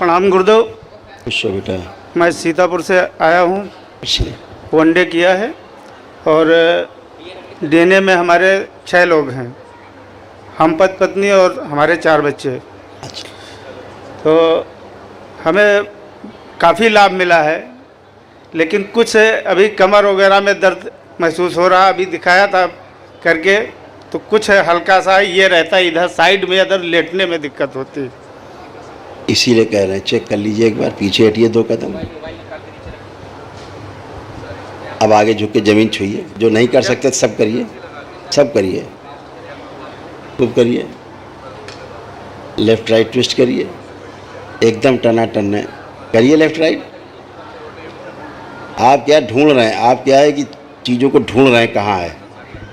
प्रणाम गुरुदेव। खुश हो बेटा। मैं सीतापुर से आया हूँ। अच्छा, वनडे किया है और डीएनए में हमारे 6 लोग हैं, हम पति पत्नी और हमारे 4 बच्चे। अच्छा, तो हमें काफ़ी लाभ मिला है, लेकिन कुछ अभी कमर वगैरह में दर्द महसूस हो रहा। अभी दिखाया था करके, तो कुछ हल्का सा ये रहता है, इधर साइड में इधर लेटने में दिक्कत होती है। इसीलिए कह रहे हैं चेक कर लीजिए एक बार, पीछे हटिए 2 कदम। अब आगे झुक के ज़मीन छूइए, जो नहीं कर सकते सब करिए, सब करिए, खूब करिए। लेफ्ट राइट ट्विस्ट करिए, एकदम टना टन करिए लेफ्ट राइट। आप क्या ढूंढ रहे हैं, आप क्या है कि चीज़ों को ढूंढ रहे हैं कहाँ है,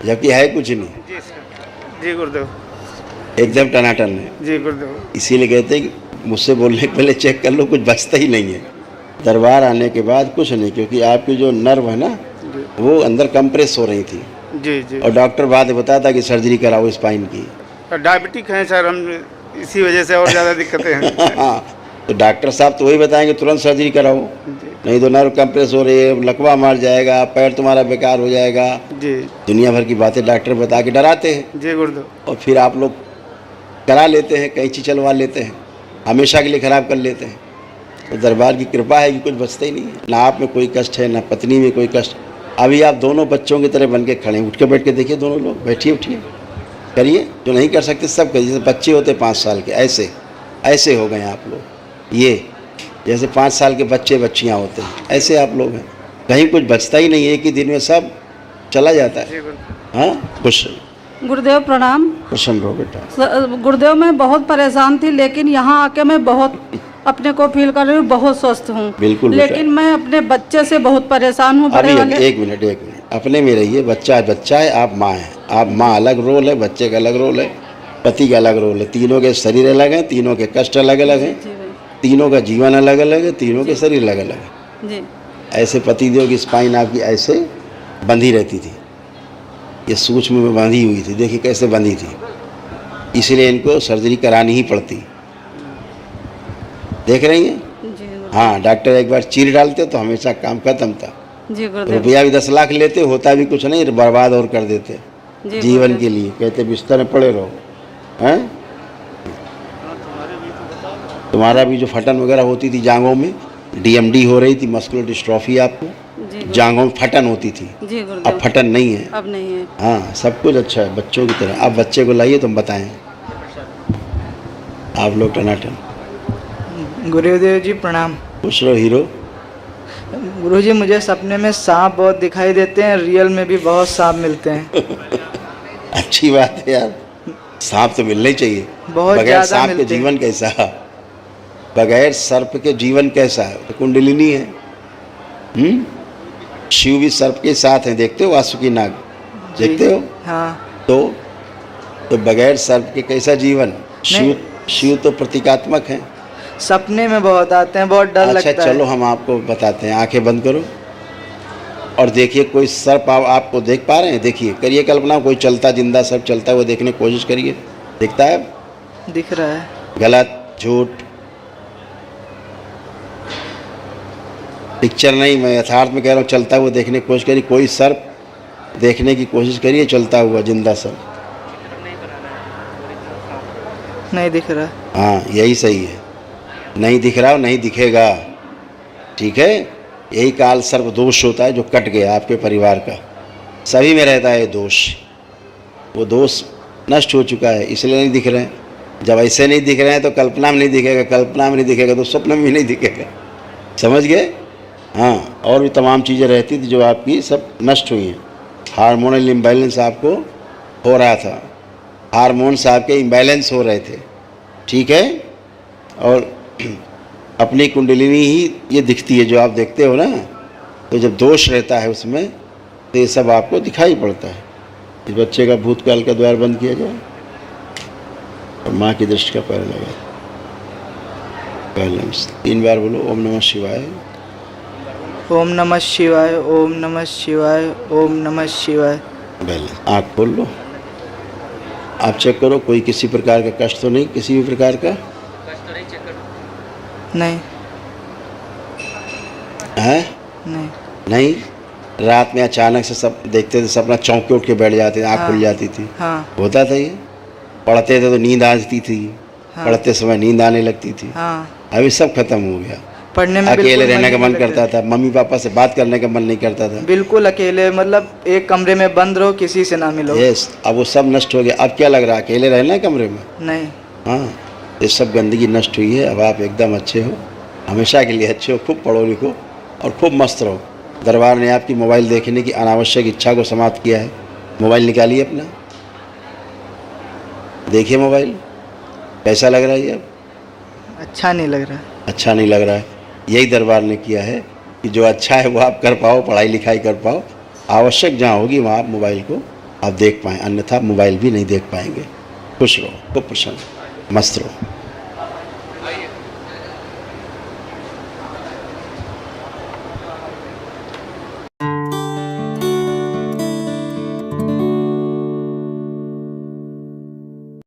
जबकि है कुछ नहीं। जी सर। जी गुरुदेव। एकदम टनाटन है। जी गुरुदेव। इसीलिए कहते हैं कि मुझसे बोलने के पहले चेक कर लो, कुछ बचता ही नहीं है। दरबार आने के बाद कुछ नहीं, क्योंकि आपकी जो नर्व है ना वो अंदर कंप्रेस हो रही थी। जी जी। और डॉक्टर बाद में बताया था कि सर्जरी कराओ स्पाइन की। डायबिटिक हैं सर हम, इसी वजह से और ज़्यादा दिक्कतें हैं। हाँ, तो डॉक्टर साहब तो वही बताएंगे तुरंत सर्जरी कराओ, जी नहीं तो नर्व कंप्रेस हो रही है, लकवा मार जाएगा, पैर तुम्हारा बेकार हो जाएगा। जी। दुनिया भर की बातें डॉक्टर बता के डराते हैं, जी गुरुदेव। और फिर आप लोग करा लेते हैं, कैंची चलवा लेते हैं, हमेशा के लिए ख़राब कर लेते हैं। तो दरबार की कृपा है कि कुछ बचता ही नहीं है। ना आप में कोई कष्ट है, ना पत्नी में कोई कष्ट। अभी आप दोनों बच्चों की तरह बन के खड़े हैं। उठ के बैठ के देखिए, दोनों लोग बैठिए, उठिए, करिए। जो नहीं कर सकते सब करिए। जैसे बच्चे होते 5 साल के, ऐसे ऐसे हो गए आप लोग। ये जैसे 5 साल के बच्चे बच्चियाँ होते हैं, ऐसे आप लोग हैं। कहीं कुछ बचता ही नहीं, एक ही दिन में सब चला जाता है। जी गुरुदेव। हाँ, खुश गुरुदेव प्रणाम। प्रसन्न रहो बेटा। गुरुदेव मैं बहुत परेशान थी, लेकिन यहाँ आके मैं बहुत अपने को फील कर रही हूँ, बहुत स्वस्थ हूँ। बिल्कुल बेटा। लेकिन मैं अपने बच्चे से बहुत परेशान हूँ। बड़े अभी वाले। एक मिनट, अपने में रहिए। बच्चा बच्चा है, आप माँ हैं। आप माँ अलग रोल है, बच्चे का अलग रोल है, पति का अलग रोल है। तीनों के शरीर अलग हैं, तीनों के कष्ट अलग अलग हैं, जी भाई। तीनों का जीवन अलग अलग है, तीनों के शरीर अलग अलग है। जी ऐसे पतिदेव की स्पाइन आपकी ऐसे बंधी रहती थी, ये सूक्ष्म में बंधी हुई थी। देखिए कैसे बंधी थी, इसलिए इनको सर्जरी करानी ही पड़ती। देख रही हैं? जी गुरुदेव। हाँ, डॉक्टर एक बार चीर डालते तो हमेशा काम खत्म था। जी गुरुदेव। रुपया भी 10 लाख लेते, होता भी कुछ नहीं, बर्बाद और कर देते जी जीवन गुरुदेव। के लिए। कहते बिस्तर में पड़े रहो। हैं? तुम्हारा भी जो फटन वगैरह होती थी जांघों में, डीएमडी हो रही थी, मस्कुलर डिस्ट्रॉफी, आपको जी गुरुदेव। जांघों में फटन होती थी। जी गुरुदेव। अब फटन नहीं है। अब नहीं है। हाँ, सब कुछ अच्छा है बच्चों की तरह। आप बच्चे को लाइए, तुम बताएं। आप लोग टनाटन। गुरुदेव जी प्रणाम। खुश रहो हीरो। गुरुजी मुझे सपने में सांप बहुत दिखाई देते हैं, रियल में भी बहुत सांप मिलते हैं। अच्छी बात है यार, सांप तो मिलने चाहिए। बहुत बगैर ज़्यादा सांप के मिलते हैं। जीवन कैसा, बगैर सर्प के जीवन कैसा है। तो कुंडलिनी है। शिव भी सर्प के साथ हैं, देखते हो वासुकी नाग, जी। देखते हो। हाँ। तो बगैर सर्प के कैसा जीवन। शिव तो प्रतीकात्मक है। सपने में बहुत आते हैं, बहुत डर अच्छा लगता है। चलो हम आपको बताते हैं, आंखें बंद करो और देखिए कोई सर्प आपको देख पा रहे हैं। देखिए, करिए कल्पना, कोई चलता जिंदा सर्प चलता हुआ देखने की कोशिश करिए। दिखता है? दिख रहा है। गलत, झूठ, पिक्चर नहीं, मैं यथार्थ में कह रहा हूँ। चलता हुआ देखने की कोशिश करिए, कोई सर्प देखने की कोशिश करिए, चलता हुआ जिंदा सर्प। नहीं दिख रहा। हाँ, यही सही है। नहीं दिख रहा, नहीं दिखेगा, ठीक है। यही काल सर्प दोष होता है जो कट गया आपके परिवार का। सभी में रहता है दोष, वो दोष नष्ट हो चुका है, इसलिए नहीं दिख रहे हैं। जब ऐसे नहीं दिख रहे हैं तो कल्पना में नहीं दिखेगा, कल्पना में नहीं दिखेगा तो स्वप्न में भी नहीं दिखेगा। समझ गए? हाँ, और भी तमाम चीज़ें रहती थी जो आपकी सब नष्ट हुई हैं। हार्मोनल इम्बैलेंस आपको हो रहा था, हार्मोन्स आपके इम्बैलेंस हो रहे थे, ठीक है। और अपनी कुंडलिनी ही ये दिखती है जो आप देखते हो ना। तो जब दोष रहता है उसमें तो ये सब आपको दिखाई पड़ता है। इस बच्चे का भूतकाल का द्वार बंद किया जाए और माँ की दृष्टि का पैर लगा। पहले 3 बार बोलो ओम नमः शिवाय। ओम नमः शिवाय, ओम नमः शिवाय, ओम नमः शिवाय। पहले आँख खोल लो, आप चेक करो कोई किसी प्रकार का कष्ट तो नहीं, किसी भी प्रकार का। नहीं हैं? नहीं नहीं, रात में अचानक से सब देखते थे, सपना चौंक उठ के बैठ जाते थे, आँख खुल जाती थी, हाँ होता था ये? पढ़ते थे तो नींद आती थी, पढ़ते समय नींद आने लगती थी। हाँ, अभी सब खत्म हो गया। पढ़ने में अकेले बिल्कुल रहने का नहीं मन लगता करता था, मम्मी पापा से बात करने का मन नहीं करता था। बिल्कुल अकेले, मतलब एक कमरे में बंद रहो, किसी से ना मिलो। यस, अब वो सब नष्ट हो गया। अब क्या लग रहा है, अकेले रहना है कमरे में? नहीं, हाँ, ये सब गंदगी नष्ट हुई है। अब आप एकदम अच्छे हो, हमेशा के लिए अच्छे हो। खूब पढ़ो लिखो और खूब मस्त रहो। दरबार ने आपकी मोबाइल देखने की अनावश्यक इच्छा को समाप्त किया है। मोबाइल निकालिए अपना, देखिए मोबाइल कैसा लग रहा है ये? अब अच्छा नहीं लग रहा। अच्छा नहीं लग रहा है। यही दरबार ने किया है कि जो अच्छा है वो आप कर पाओ, पढ़ाई लिखाई कर पाओ। आवश्यक जहाँ होगी वहाँ आप मोबाइल को आप देख पाएँ, अन्यथा मोबाइल भी नहीं देख पाएंगे। खुश रहो, खूब प्रसन्न, मस्त रहो।